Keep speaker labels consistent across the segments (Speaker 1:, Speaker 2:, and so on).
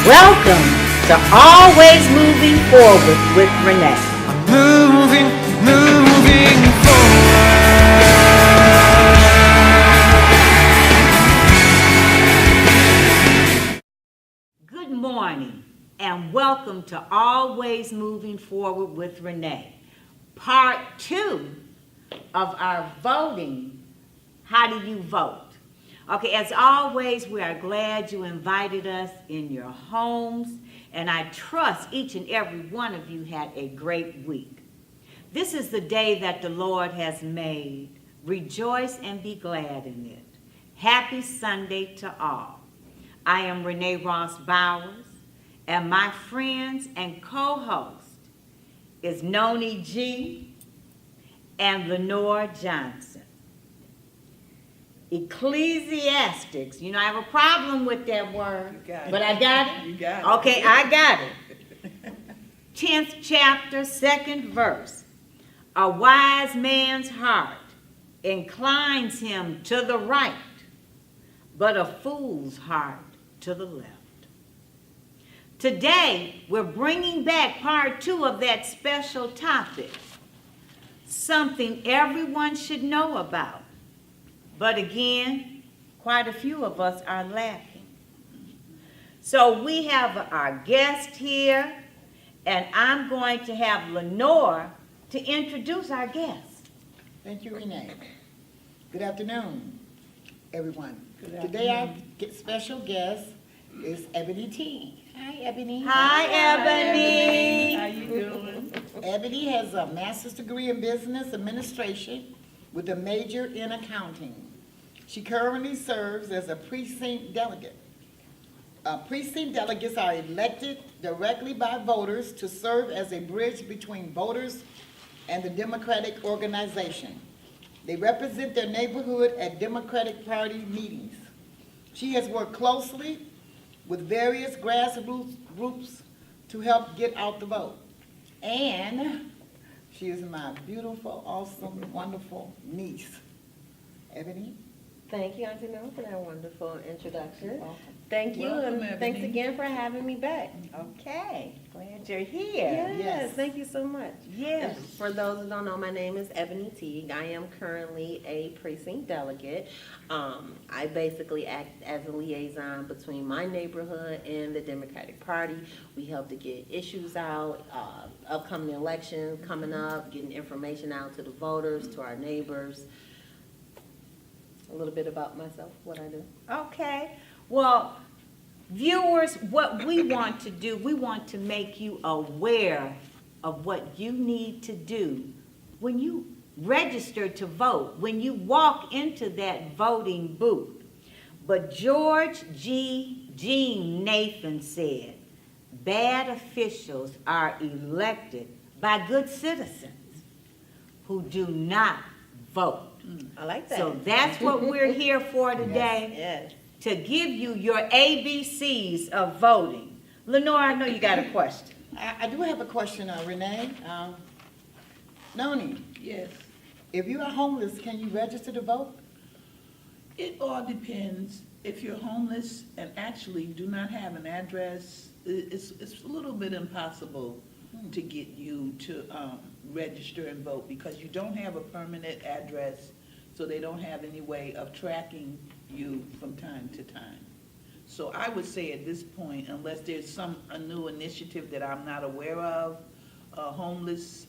Speaker 1: Welcome to Always Moving Forward with Renee.
Speaker 2: Moving forward.
Speaker 1: Good morning and welcome to Always Moving Forward with Renee. Part 2 of our voting. How do you vote? Okay, as always, we are glad you invited us in your homes, and I trust each and every one of you had a great week. This is the day that the Lord has made. Rejoice and be glad in it. Happy Sunday to all. I am Renee Ross Bowers, and my friends and co-host is Noni G and Lenore Johnson. Ecclesiastics. You know, I have a problem with that word, but I got it.
Speaker 3: You got it.
Speaker 1: Okay, I got it. 10th chapter, 2nd verse. A wise man's heart inclines him to the right, but a fool's heart to the left. Today, we're bringing back part 2 of that special topic, something everyone should know about. But again, quite a few of us are lacking. So we have our guest here, and I'm going to have Lenore to introduce our guest.
Speaker 3: Thank you, Renee. Good afternoon, everyone.
Speaker 4: Good
Speaker 3: Today our special guest is Ebony T. Hi, Ebony.
Speaker 1: Hi, Ebony.
Speaker 4: How you doing?
Speaker 3: Ebony has a master's degree in business administration with a major in accounting. She currently serves as a precinct delegate. Precinct delegates are elected directly by voters to serve as a bridge between voters and the Democratic organization. They represent their neighborhood at Democratic Party meetings. She has worked closely with various grassroots groups to help get out the vote. And she is my beautiful, awesome, wonderful niece. Ebony?
Speaker 5: Thank you, Auntie Mel, for that wonderful introduction.
Speaker 3: Welcome.
Speaker 5: Thank you,
Speaker 4: Welcome,
Speaker 5: and thanks
Speaker 4: Ebony.
Speaker 5: again for having me back.
Speaker 1: Okay, glad you're here.
Speaker 5: Yes, thank you so much.
Speaker 1: Yes.
Speaker 5: And for those who don't know, my name is Ebony Teague. I am currently a precinct delegate. I basically act as a liaison between my neighborhood and the Democratic Party. We help to get issues out, upcoming elections coming up, getting information out to the voters, to our neighbors. A little bit about myself, what I do.
Speaker 1: Okay. Well, viewers, what we want to do, we want to make you aware of what you need to do when you register to vote, when you walk into that voting booth. But George Gene Nathan said, bad officials are elected by good citizens who do not vote.
Speaker 5: I like that.
Speaker 1: So that's what we're here for today.
Speaker 5: Yes.
Speaker 1: To give you your ABCs of voting. Lenore, I know you got a question.
Speaker 3: I do have a question, Renee. Noni,
Speaker 4: Yes.
Speaker 3: if you are homeless, can you register to vote?
Speaker 4: It all depends. If you're homeless and actually do not have an address, it's a little bit impossible to get you to register and vote because you don't have a permanent address, so they don't have any way of tracking you from time to time. So I would say at this point, unless there's a new initiative that I'm not aware of, homeless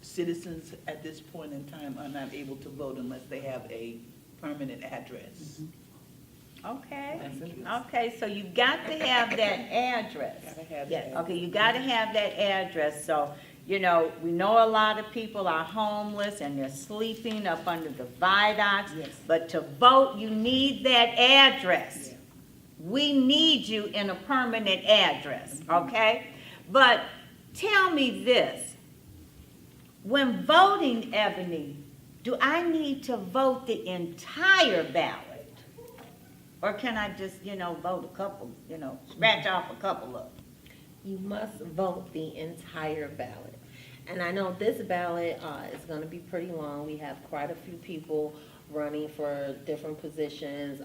Speaker 4: citizens at this point in time are not able to vote unless they have a permanent address.
Speaker 1: Okay.
Speaker 4: Thank you.
Speaker 1: Okay, so you got to have that address.
Speaker 4: Gotta have
Speaker 1: Yes.
Speaker 4: that.
Speaker 1: Okay, you got to have that address. So, you know, we know a lot of people are homeless and they're sleeping up under the viaducts.
Speaker 3: Yes.
Speaker 1: But to vote, you need that address. We need you in a permanent address, okay? But tell me this. When voting, Ebony, do I need to vote the entire ballot? Or can I just, vote a couple, scratch off a couple of them?
Speaker 5: You must vote the entire ballot. And I know this ballot is going to be pretty long. We have quite a few people running for different positions.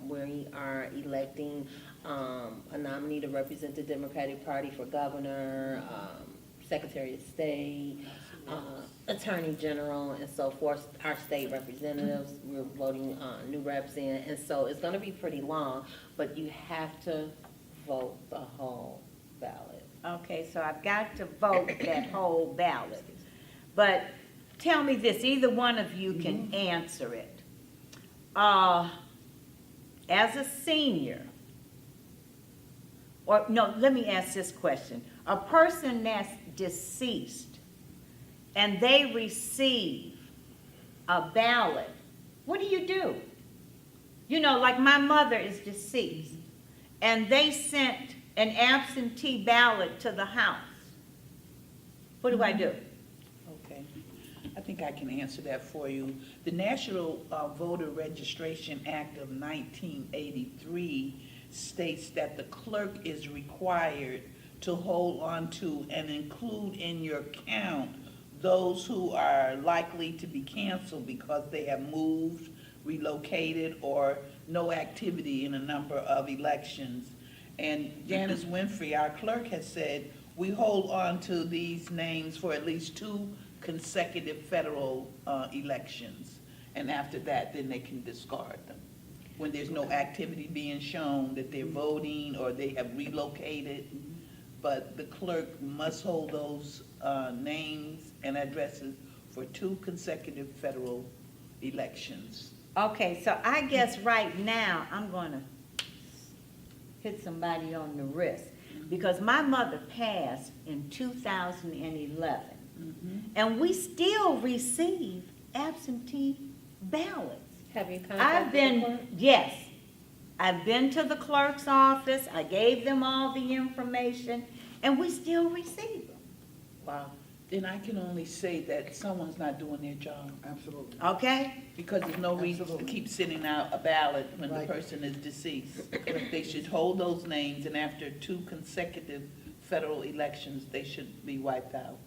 Speaker 5: We are electing a nominee to represent the Democratic Party for governor, Secretary of State, Attorney General, and so forth. Our state representatives, we're voting new reps in, and so it's going to be pretty long, but you have to vote the whole ballot.
Speaker 1: Okay, so I've got to vote that whole ballot. But tell me this, either one of you can answer it. As a senior, or no, let me ask this question. A person that's deceased and they receive a ballot, what do you do? You know, like my mother is deceased and they sent an absentee ballot to the house. What do I do?
Speaker 4: Okay, I think I can answer that for you. The National Voter Registration Act of 1983 states that the clerk is required to hold on to and include in your count those who are likely to be canceled because they have moved, relocated, or no activity in a number of elections. And Janice Winfrey, our clerk, has said, we hold on to these names for at least 2 consecutive federal elections. And after that, then they can discard them. When there's no activity being shown that they're voting or they have relocated. But the clerk must hold those names and addresses for 2 consecutive federal elections.
Speaker 1: Okay, so I guess right now I'm going to hit somebody on the wrist because my mother passed in 2011 and we still receive absentee ballots.
Speaker 5: Have you
Speaker 1: I've
Speaker 5: contacted the clerk?
Speaker 1: been, yes, I've been to the clerk's office, I gave them all the information, and we still receive them.
Speaker 5: Wow.
Speaker 4: Then I can only say that someone's not doing their job.
Speaker 3: Absolutely.
Speaker 1: Okay?
Speaker 4: Because there's no reason to keep sending out a ballot when the
Speaker 3: Right.
Speaker 4: person is deceased. They should hold those names, and after 2 consecutive federal elections, they should be wiped out.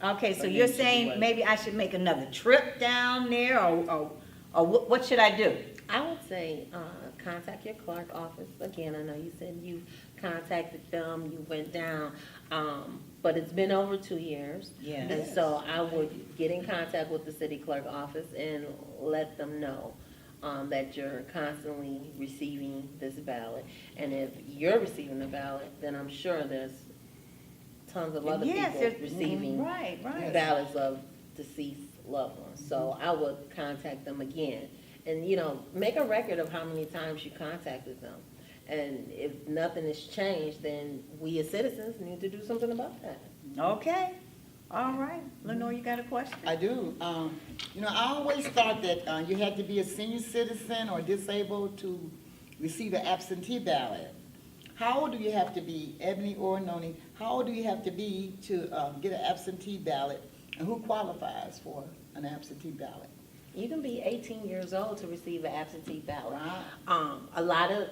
Speaker 1: Okay, so
Speaker 4: But
Speaker 1: you're
Speaker 4: maybe
Speaker 1: saying
Speaker 4: what?
Speaker 1: maybe I should make another trip down there, or what should I do?
Speaker 5: I would say, contact your clerk office. Again, I know you said you contacted them, you went down, but it's been over 2 years.
Speaker 1: Yes.
Speaker 5: And so I would get in contact with the city clerk office and let them know that you're constantly receiving this ballot. And if you're receiving the ballot, then I'm sure there's tons of other
Speaker 1: Yes,
Speaker 5: people
Speaker 1: it's-
Speaker 5: receiving
Speaker 1: right, right.
Speaker 5: ballots of deceased loved ones. So I would contact them again. And, you know, make a record of how many times you contacted them. And if nothing has changed, then we as citizens need to do something about that.
Speaker 1: Okay, all right. Lenore, you got a question?
Speaker 3: I do. You know, I always thought that you had to be a senior citizen or disabled to receive an absentee ballot. How old do you have to be, Ebony or Noni? How old do you have to be to get an absentee ballot? And who qualifies for an absentee ballot?
Speaker 5: You can be 18 years old to receive an absentee ballot.
Speaker 3: Wow.
Speaker 5: A lot of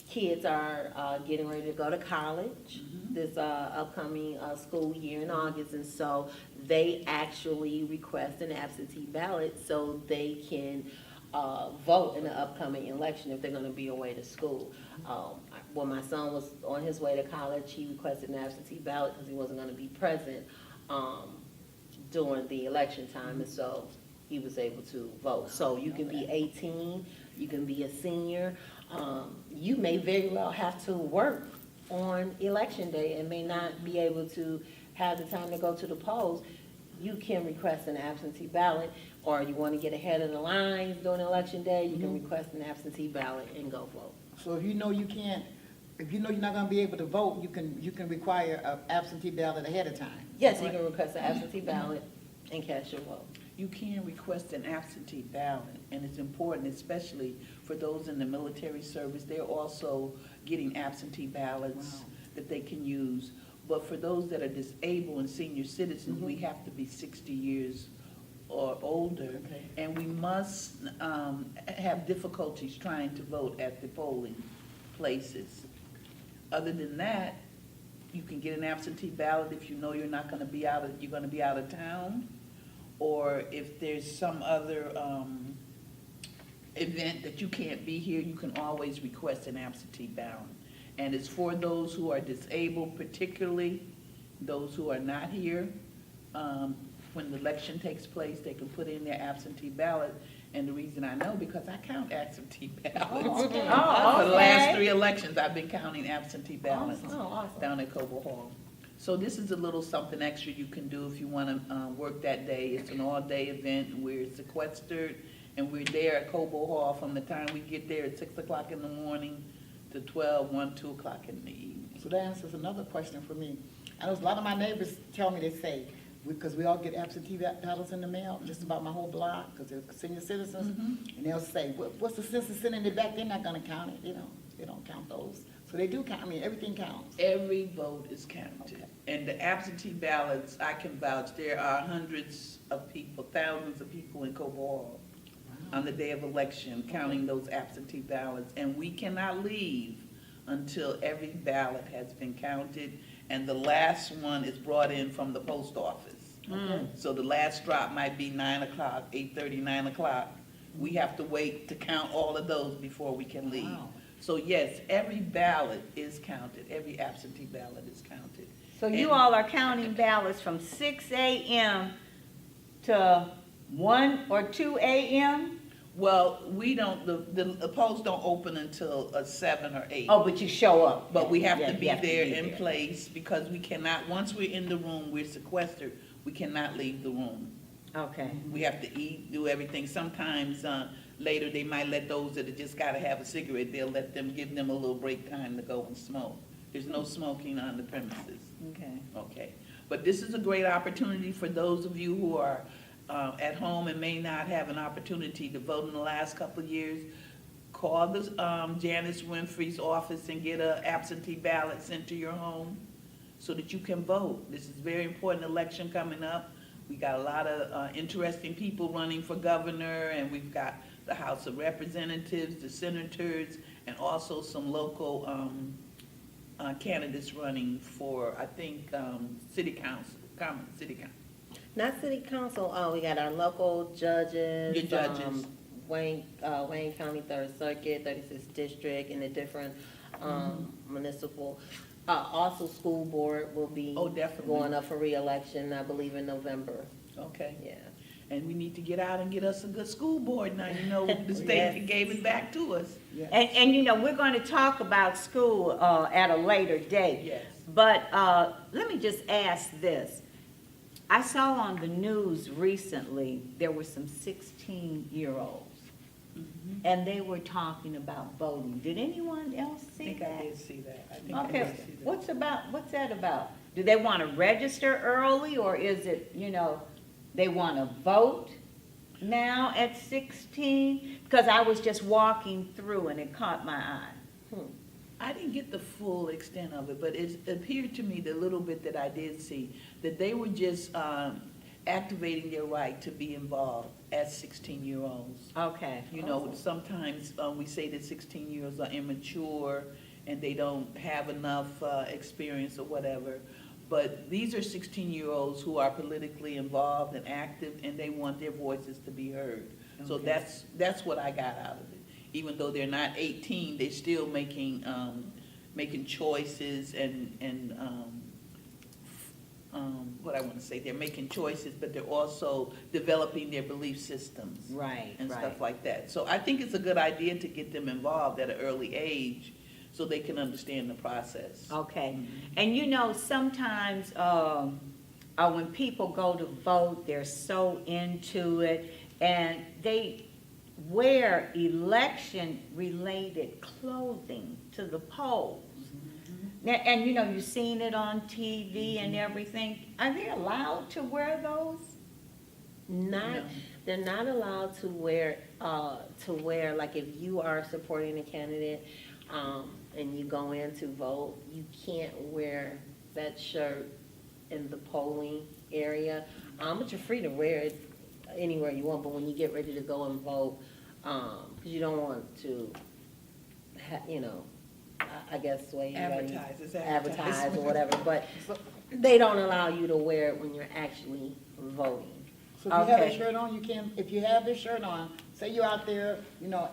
Speaker 5: kids are getting ready to go to college this upcoming school year in August, and so they actually request an absentee ballot so they can vote in the upcoming election if they're going to be away to school. When my son was on his way to college, he requested an absentee ballot because he wasn't going to be present during the election time, and so he was able to vote. So you can be 18, you can be a senior. You may very well have to work on election day and may not be able to have the time to go to the polls. You can request an absentee ballot, or you want to get ahead of the lines during election day, you can request an absentee ballot and go vote.
Speaker 3: So if you know you can't, if you know you're not gonna be able to vote, you can require an absentee ballot ahead of time.
Speaker 5: Yes, you can request an absentee ballot and cast your vote.
Speaker 4: You can request an absentee ballot, and it's important, especially for those in the military service. They're also getting absentee ballots that they can use. But for those that are disabled and senior citizens, we have to be 60 years or older.
Speaker 3: Okay.
Speaker 4: And we must have difficulties trying to vote at the polling places. Other than that, you can get an absentee ballot if you know you're not gonna be you're gonna be out of town, or if there's some other event that you can't be here, you can always request an absentee ballot. And it's for those who are disabled, particularly those who are not here. When the election takes place, they can put in their absentee ballot. And the reason I know, because I count absentee ballots.
Speaker 1: Oh, okay.
Speaker 4: For the last 3 elections, I've been counting absentee ballots
Speaker 5: Awesome.
Speaker 4: down at Cobo Hall. So this is a little something extra you can do if you want to work that day. It's an all-day event. We're sequestered, and we're there at Cobo Hall from the time we get there at 6 o'clock in the morning to 12, 1, 2 o'clock in the evening.
Speaker 3: So that answers another question for me. I know a lot of my neighbors tell me, they say, because we all get absentee ballots in the mail, just about my whole block, because they're senior citizens, and they'll say, what's the census sitting in the back? They're not gonna count it, you know, they don't count those. So they do count, I mean, everything counts.
Speaker 4: Every vote is counted. And the absentee ballots, I can vouch, there are hundreds of people, thousands of people in Cobo Hall on the day of election counting those absentee ballots. And we cannot leave until every ballot has been counted and the last one is brought in from the post office. So the last drop might be 9 o'clock, 8:30, 9 o'clock. We have to wait to count all of those before we can leave.
Speaker 3: Wow.
Speaker 4: So yes, every ballot is counted, every absentee ballot is counted.
Speaker 1: So you
Speaker 4: And-
Speaker 1: all are counting ballots from 6 a.m. to 1 or 2 a.m.?
Speaker 4: Well, we don't, the polls don't open until 7 or 8.
Speaker 1: Oh, but you show up.
Speaker 4: But we have
Speaker 1: Yeah,
Speaker 4: to be
Speaker 1: you have
Speaker 4: there
Speaker 1: be
Speaker 4: in
Speaker 1: there.
Speaker 4: place because we cannot, once we're in the room, we're sequestered, we cannot leave the room.
Speaker 1: Okay.
Speaker 4: We have to eat, do everything. Sometimes later, they might let those that have just gotta have a cigarette, they'll let them, give them a little break time to go and smoke. There's no smoking on the premises.
Speaker 1: Okay.
Speaker 4: Okay, but this is a great opportunity for those of you who are at home and may not have an opportunity to vote in the last couple of years. Call the Janice Winfrey's office and get a absentee ballot sent to your home so that you can vote. This is a very important election coming up. We got a lot of interesting people running for governor, and we've got the House of Representatives, the senators, and also some local candidates running for, I think, city council, city council.
Speaker 5: Not city council, we got our local judges.
Speaker 4: Your judges.
Speaker 5: Wayne County Third Circuit, 36th District, and the different, municipal, also school board will be.
Speaker 4: Oh, definitely.
Speaker 5: Going up for reelection, I believe in November,
Speaker 4: Okay.
Speaker 5: yeah.
Speaker 4: And we need to get out and get us a good school board now, you know, the
Speaker 1: Yes.
Speaker 4: state gave it back to us.
Speaker 3: Yes.
Speaker 1: And you know, we're going to talk about school at a later date.
Speaker 4: Yes.
Speaker 1: But let me just ask this. I saw on the news recently, there were some 16-year-olds, and they were talking about voting. Did anyone else
Speaker 4: I
Speaker 1: see
Speaker 4: think I
Speaker 1: that?
Speaker 4: did see that. I think I
Speaker 1: Okay,
Speaker 4: did see that.
Speaker 1: what's that about? Do they want to register early, or is it, you know, they want to vote now at 16? Because I was just walking through and it caught my eye.
Speaker 4: I didn't get the full extent of it, but it appeared to me, the little bit that I did see, that they were just activating their right to be involved as 16-year-olds.
Speaker 1: Okay.
Speaker 4: You know, sometimes we say that 16-year-olds are immature and they don't have enough experience or whatever. But these are 16-year-olds who are politically involved and active, and they want their voices to be heard. So
Speaker 1: Okay.
Speaker 4: that's what I got out of it. Even though they're not 18, they're still making choices and what I want to say, they're making choices, but they're also developing their belief systems.
Speaker 1: Right,
Speaker 4: And
Speaker 1: right.
Speaker 4: stuff like that. So I think it's a good idea to get them involved at an early age so they can understand the process.
Speaker 1: Okay. And you know, sometimes when people go to vote, they're so into it, and they wear election-related clothing to the polls. Now, and you know, you've seen it on TV and everything. Are they allowed to wear those?
Speaker 5: Not,
Speaker 4: No.
Speaker 5: they're not allowed to wear, like if you are supporting a candidate, and you go in to vote, you can't wear that shirt in the polling area. But you're free to wear it anywhere you want, but when you get ready to go and vote, because you don't want to, you know, I guess sway anybody. Advertise or whatever, but they don't allow you to wear it when you're actually voting.
Speaker 3: So if you have a
Speaker 1: Okay.
Speaker 3: shirt on, you can, if you have this shirt on, say you're out there,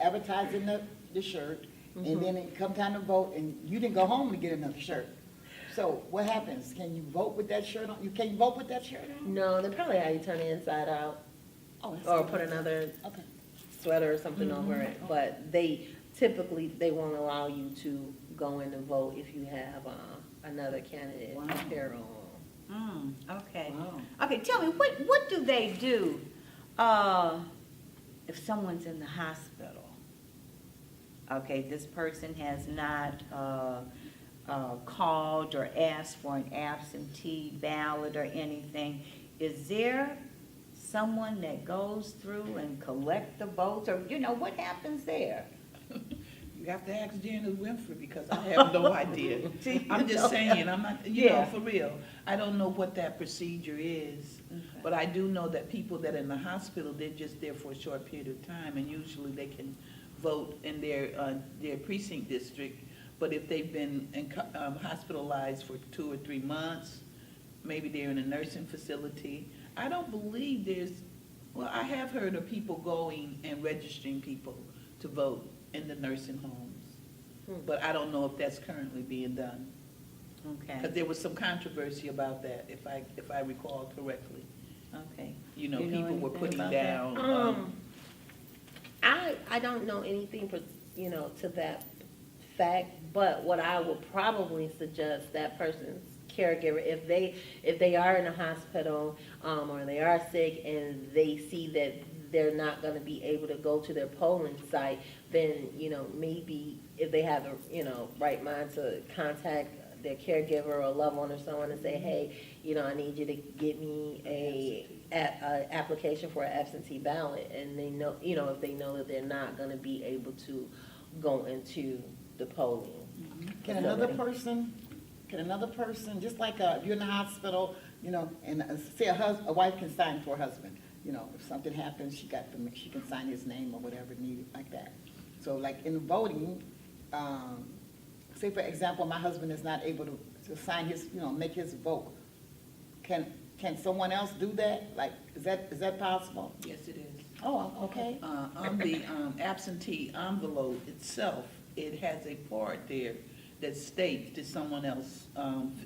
Speaker 3: advertising the shirt, and then it come time to vote, and you didn't go home to get another shirt. So what happens? Can you vote with that shirt on? You can't vote with that shirt on?
Speaker 5: No, they probably have you turn it inside out,
Speaker 3: Oh, that's
Speaker 5: or
Speaker 3: good.
Speaker 5: put another
Speaker 3: Okay.
Speaker 5: sweater or something over it. But they won't allow you to go in and vote if you have another candidate
Speaker 3: Wow.
Speaker 5: appear on.
Speaker 1: Okay.
Speaker 3: Wow.
Speaker 1: Okay, tell me, what do they do, if someone's in the hospital? Okay, this person has not, called or asked for an absentee ballot or anything. Is there someone that goes through and collect the votes, or, what happens there?
Speaker 4: You have to ask Janet Winfrey, because I have no idea.
Speaker 1: See,
Speaker 4: I'm
Speaker 1: you
Speaker 4: just
Speaker 1: know.
Speaker 4: saying, I'm not,
Speaker 1: Yeah.
Speaker 4: for real. I don't know what that procedure is, but I do know that people that are in the hospital, they're just there for a short period of time, and usually they can vote in their precinct district. But if they've been hospitalized for 2 or 3 months, maybe they're in a nursing facility, I don't believe I have heard of people going and registering people to vote in the nursing homes. But I don't know if that's currently being done. Because
Speaker 1: Okay,
Speaker 4: there was some controversy about that, if I recall correctly.
Speaker 1: okay.
Speaker 4: You know,
Speaker 1: You know
Speaker 4: people were
Speaker 1: anything
Speaker 4: putting
Speaker 1: about that?
Speaker 4: down.
Speaker 5: I don't know anything, to that fact, but what I would probably suggest that person's caregiver, if they are in a hospital, or they are sick and they see that they're not gonna be able to go to their polling site, then, maybe if they have a, right mind to contact their caregiver or a loved one or someone and say, hey, I need you to get me a application for an absentee ballot, and they know, if they know that they're not gonna be able to go into the polling.
Speaker 3: Can another person, just like if you're in the hospital, and say a wife can sign for her husband, if something happens, she can sign his name or whatever needed, like that. So like in voting, say for example, my husband is not able to sign his, make his vote. Can someone else do that? Like, is that possible?
Speaker 4: Yes, it is.
Speaker 3: Oh, okay.
Speaker 4: On the absentee envelope itself, it has a part there that states, did someone else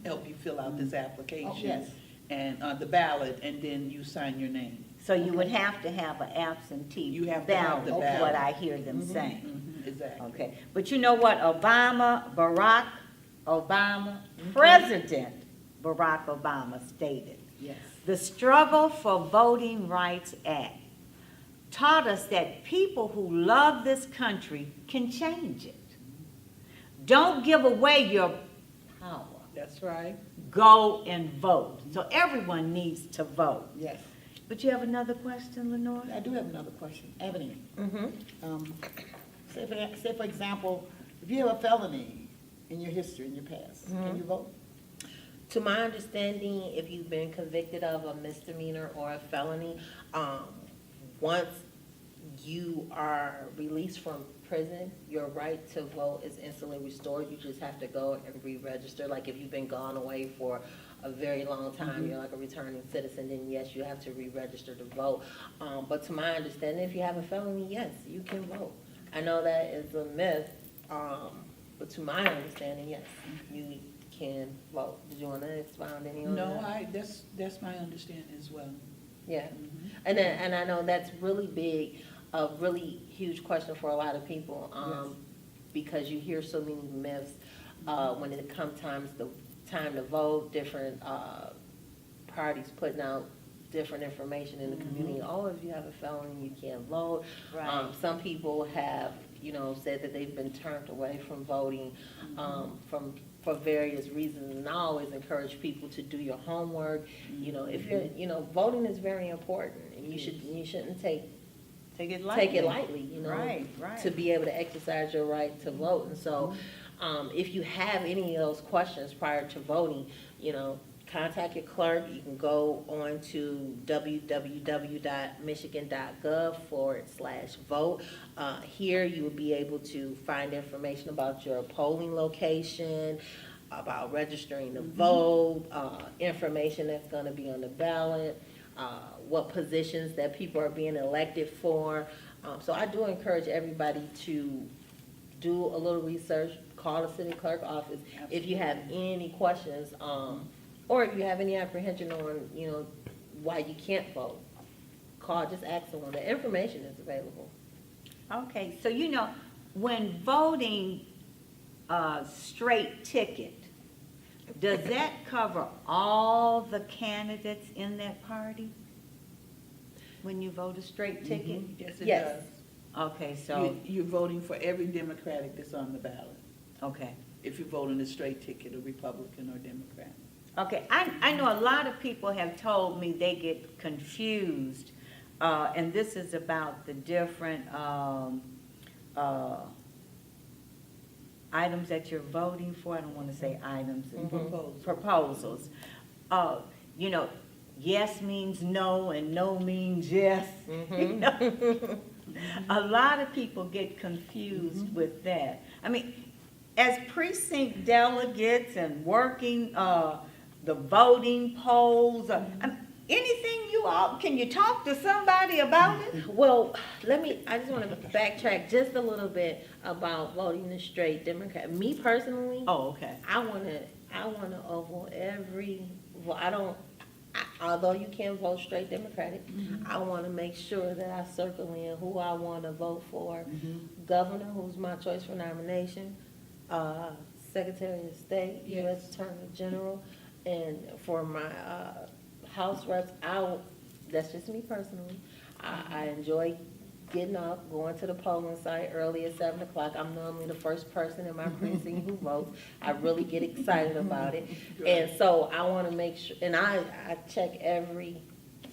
Speaker 4: help you fill out this application?
Speaker 3: Oh, yes.
Speaker 4: And the ballot, and then you sign your name.
Speaker 1: So you would have to have an absentee
Speaker 4: You have to have
Speaker 1: ballot,
Speaker 4: the
Speaker 1: is
Speaker 4: ballot.
Speaker 1: what I hear them saying.
Speaker 4: Exactly.
Speaker 1: Okay, but you know what, Barack Obama, President Barack Obama stated,
Speaker 3: Yes.
Speaker 1: the Struggle for Voting Rights Act taught us that people who love this country can change it. Don't give away your power.
Speaker 4: That's right.
Speaker 1: Go and vote. So everyone needs to vote.
Speaker 3: Yes.
Speaker 1: But you have another question, Lenore?
Speaker 3: I do have another question. Ebony,
Speaker 5: Mm-hmm.
Speaker 3: say for example, if you have a felony in your history, in your past, can you vote?
Speaker 5: To my understanding, if you've been convicted of a misdemeanor or a felony, once you are released from prison, your right to vote is instantly restored. You just have to go and re-register. Like if you've been gone away for a very long time, you're like a returning citizen, then yes, you have to re-register to vote. But to my understanding, if you have a felony, yes, you can vote. I know that is a myth, but to my understanding, yes, you can vote. Did you want to expound any on that?
Speaker 4: No, that's my understanding as well.
Speaker 5: Yeah, and I know that's really big, a really huge question for a lot of people, because you hear so many myths when it comes time to vote. Different parties putting out different information in the community. Oh, if you have a felony, you can't vote.
Speaker 1: Right.
Speaker 5: Some people have, said that they've been turned away from voting for various reasons, and I always encourage people to do your homework. If you're, voting is very important, and you shouldn't take it lightly,
Speaker 1: Right, right.
Speaker 5: to be able to exercise your right to vote. And so, if you have any of those questions prior to voting, contact your clerk. You can go on to www.michigan.gov/vote. Here you will be able to find information about your polling location, about registering to vote, information that's going to be on the ballot. what positions that people are being elected for. So I do encourage everybody to do a little research, call the city clerk office if you have any questions, or if you have any apprehension on, why you can't vote. Call, just ask someone. The information is available.
Speaker 1: Okay, so when voting a straight ticket, does that cover all the candidates in that party? When you vote a straight ticket?
Speaker 4: Yes, it
Speaker 5: Yes.
Speaker 4: does.
Speaker 1: Okay, so,
Speaker 4: You're voting for every Democratic that's on the ballot.
Speaker 1: okay.
Speaker 4: If you're voting a straight ticket, a Republican or Democrat.
Speaker 1: Okay, I know a lot of people have told me they get confused, and this is about the different items that you're voting for. I don't want to say items. Proposals. Yes means no and no means yes. A lot of people get confused with that. I mean, as precinct delegates and working the voting polls, anything can you talk to somebody about it?
Speaker 5: Well, I just want to backtrack just a little bit about voting the straight Democrat. Me personally,
Speaker 1: Oh, okay.
Speaker 5: I want to vote although you can vote straight Democratic, I want to make sure that I circle in who I want to vote for. Governor, who's my choice for nomination, Secretary of State, U.S. Attorney General, and for my House reps, that's just me personally. I enjoy getting up, going to the polling site early at 7 o'clock. I'm normally the first person in my precinct who votes. I really get excited about it. And so I want to make sure, and I check every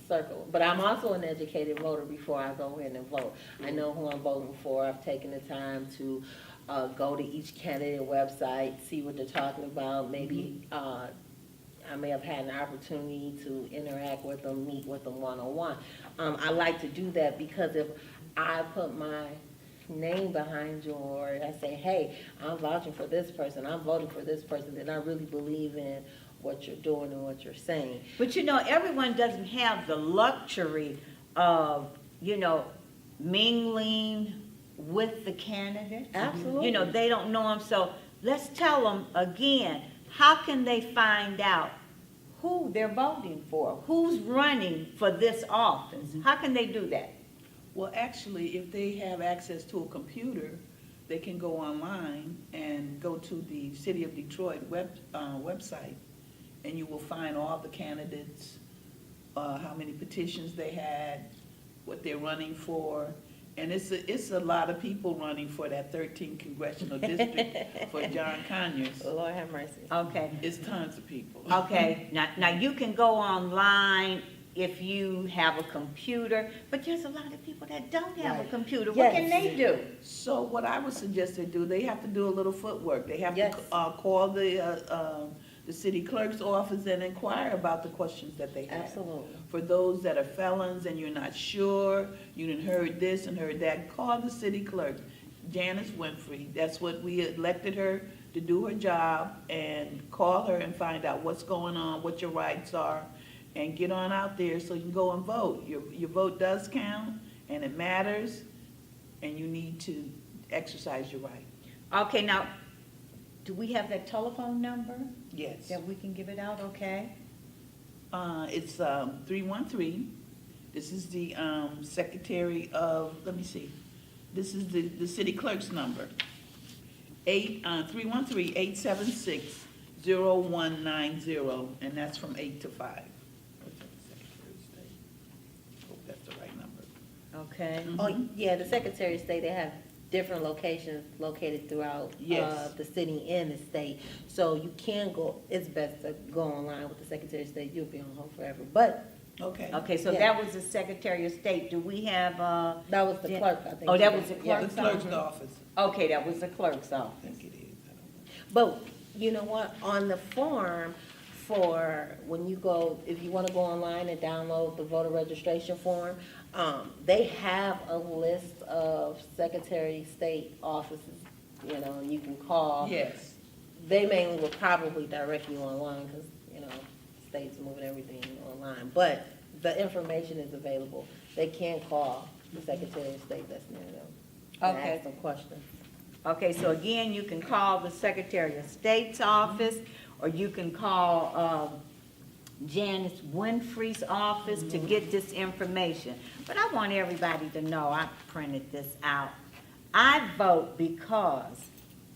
Speaker 5: circle. But I'm also an educated voter before I go in and vote. I know who I'm voting for. I've taken the time to go to each candidate website, see what they're talking about. Maybe I may have had an opportunity to interact with them, meet with them one-on-one. I like to do that because if I put my name behind you, or I say, hey, I'm vouching for this person, I'm voting for this person, then I really believe in what you're doing and what you're saying.
Speaker 1: But everyone doesn't have the luxury of, mingling with the candidate.
Speaker 5: Absolutely.
Speaker 1: They don't know them. So let's tell them again, how can they find out who they're voting for? Who's running for this office? How can they do that?
Speaker 4: Well, actually, if they have access to a computer, they can go online and go to the City of Detroit website, and you will find all the candidates, how many petitions they had, what they're running for. And it's a lot of people running for that 13th congressional district for John Conyers.
Speaker 5: Lord have mercy.
Speaker 1: Okay.
Speaker 4: It's tons of people.
Speaker 1: Okay. Now you can go online if you have a computer, but there's a lot of people that don't have a computer. What can they do?
Speaker 4: So what I would suggest they do, they have to do a little footwork. They have
Speaker 5: Yes.
Speaker 4: to call the city clerk's office and inquire about the questions that they have.
Speaker 5: Absolutely.
Speaker 4: For those that are felons and you're not sure, you done heard this and heard that, call the city clerk, Janice Winfrey. That's what we elected her to do her job, and call her and find out what's going on, what your rights are, and get on out there so you can go and vote. Your vote does count, and it matters, and you need to exercise your right.
Speaker 1: Okay, now, do we have that telephone number
Speaker 4: Yes.
Speaker 1: that we can give it out? Okay.
Speaker 4: It's 313. This is the Secretary of, let me see. This is the city clerk's number. 313-876-0190, and that's from 8 to 5. Hope that's the right number.
Speaker 1: Okay.
Speaker 5: Oh, yeah, the Secretary of State, they have different locations located throughout
Speaker 4: Yes.
Speaker 5: the city and the state. So you can go, it's best to go online with the Secretary of State, you'll be on hold forever. But
Speaker 4: Okay.
Speaker 1: Okay, so
Speaker 5: Yeah.
Speaker 1: that was the Secretary of State. Do we have,
Speaker 5: that was the
Speaker 1: Yeah.
Speaker 5: clerk, I think.
Speaker 1: Oh, that was the
Speaker 5: Yeah.
Speaker 4: The
Speaker 1: clerk's
Speaker 4: clerk's office.
Speaker 1: okay, that was the clerk's
Speaker 4: I
Speaker 1: office.
Speaker 4: think it is. I don't know.
Speaker 5: But you know what, on the form for when you go, if you want to go online and download the voter registration form, they have a list of Secretary of State offices, and you can call.
Speaker 4: Yes.
Speaker 5: They mainly will probably direct you online because, state's moving everything online. But the information is available. They can call the Secretary of State that's near them and
Speaker 1: Okay.
Speaker 5: ask them questions.
Speaker 1: Okay, so again, you can call the Secretary of State's office, or you can call Janice Winfrey's office to get this information. But I want everybody to know, I printed this out. I vote because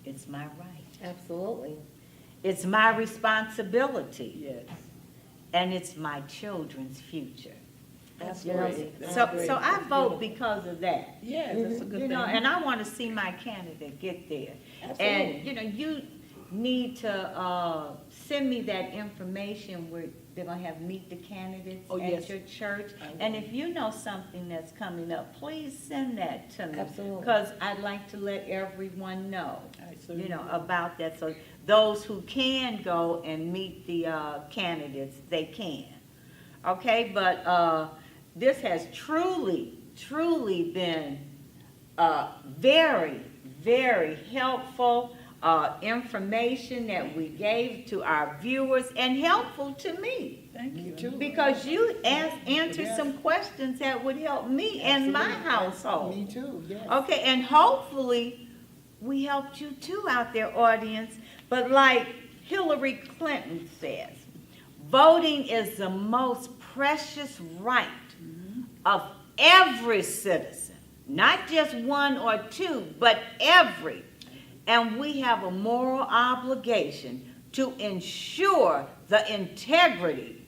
Speaker 1: it's my right.
Speaker 5: Absolutely.
Speaker 1: It's my responsibility,
Speaker 4: Yes.
Speaker 1: and it's my children's future.
Speaker 4: That's
Speaker 1: You know,
Speaker 4: great. That's
Speaker 1: so
Speaker 4: great.
Speaker 1: I
Speaker 4: That's
Speaker 1: vote
Speaker 4: beautiful.
Speaker 1: because of that.
Speaker 4: Yes, that's a good
Speaker 1: You
Speaker 4: thing.
Speaker 1: know, and I want to see my candidate get there.
Speaker 5: Absolutely.
Speaker 1: And, you know, you need to send me that information where they're going to have meet the candidates
Speaker 4: Oh,
Speaker 1: at
Speaker 4: yes.
Speaker 1: your church.
Speaker 4: I will.
Speaker 1: And if you know something that's coming up, please send that to me.
Speaker 5: Absolutely.
Speaker 1: Because I'd like to let everyone know,
Speaker 4: I certainly
Speaker 1: you know,
Speaker 4: will.
Speaker 1: about that. So those who can go and meet the candidates, they can. Okay, but this has truly been very, very helpful information that we gave to our viewers, and helpful to me,
Speaker 4: Thank you.
Speaker 3: too.
Speaker 1: because you answered some questions that would help me and my
Speaker 3: Absolutely.
Speaker 1: household.
Speaker 3: Me too, yes.
Speaker 1: Okay, and hopefully, we helped you too out there, audience. But like Hillary Clinton says, voting is the most precious right of every citizen, not just one or two, but every. And we have a moral obligation to ensure the integrity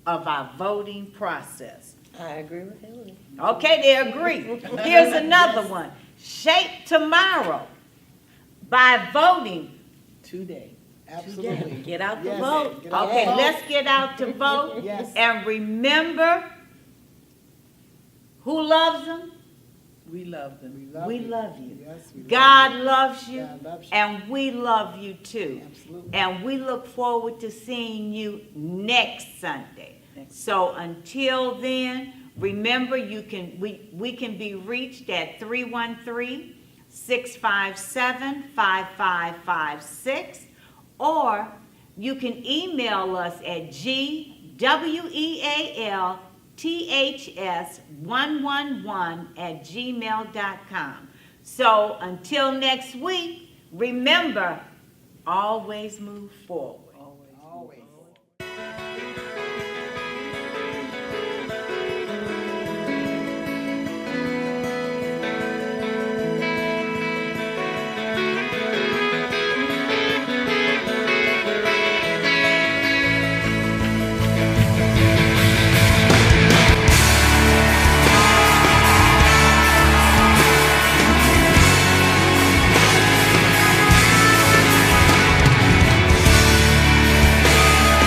Speaker 1: of our voting process.
Speaker 5: I agree with Hillary.
Speaker 1: Okay, they agree. Here's another one. Shape tomorrow by voting.
Speaker 4: Today.
Speaker 3: Absolutely.
Speaker 5: Get out the
Speaker 3: Yes.
Speaker 5: vote.
Speaker 3: Get out the
Speaker 1: Okay,
Speaker 3: vote.
Speaker 1: let's get out to vote.
Speaker 3: Yes.
Speaker 1: And remember, who loves them?
Speaker 4: We love them.
Speaker 1: We love you.
Speaker 3: Yes, we love
Speaker 1: God
Speaker 3: you.
Speaker 1: loves you,
Speaker 3: God loves you.
Speaker 1: and we love you too.
Speaker 3: Absolutely.
Speaker 1: And we look forward to seeing you next Sunday. So until then, remember we can be reached at 313-657-5556, or you can email us at GWEALTHS111@gmail.com. So until next week, remember, always move forward.
Speaker 3: Always.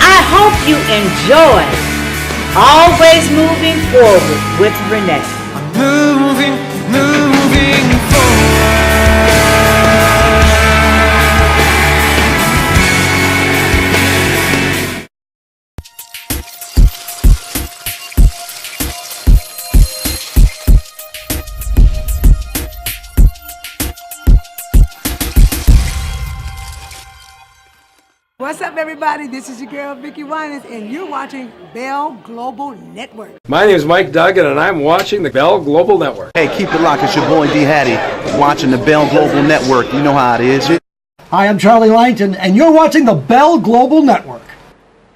Speaker 1: I hope you enjoy Always Moving Forward with Renee.
Speaker 2: Moving forward.
Speaker 6: What's up, everybody? This is your girl, Vicki Winans, and you're watching Bell Global Network.
Speaker 7: My name is Mike Duggan, and I'm watching the Bell Global Network.
Speaker 8: Hey, keep it locked. It's your boy D. Hattie, watching the Bell Global Network. You know how it is.
Speaker 9: Hi, I'm Charlie Langton, and you're watching the Bell Global Network.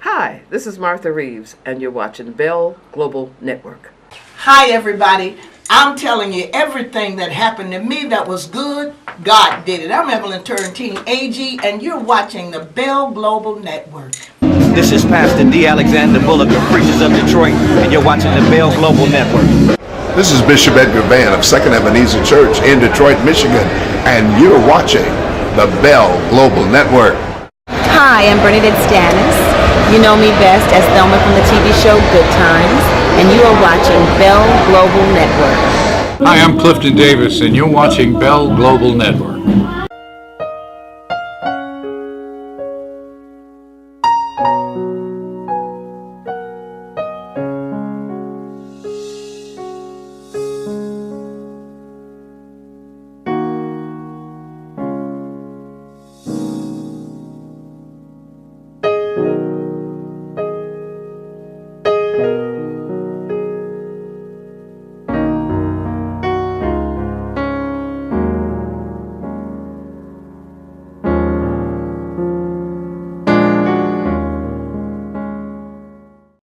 Speaker 10: Hi, this is Martha Reeves, and you're watching Bell Global Network.
Speaker 11: Hi, everybody. I'm telling you, everything that happened to me that was good, God did it. I'm Evelyn Turrentine, AG, and you're watching the Bell Global Network.
Speaker 8: This is Pastor D. Alexander Bullock of Preachers of Detroit, and you're watching the Bell Global Network.
Speaker 12: This is Bishop Edgar Van of Second Ebenezer Church in Detroit, Michigan, and you're watching the Bell Global Network.
Speaker 13: Hi, I'm Bernadette Stanis. You know me best as Thelma from the TV show Good Times, and you are watching Bell Global Network.
Speaker 14: Hi, I'm Clifton Davis, and you're watching Bell Global Network.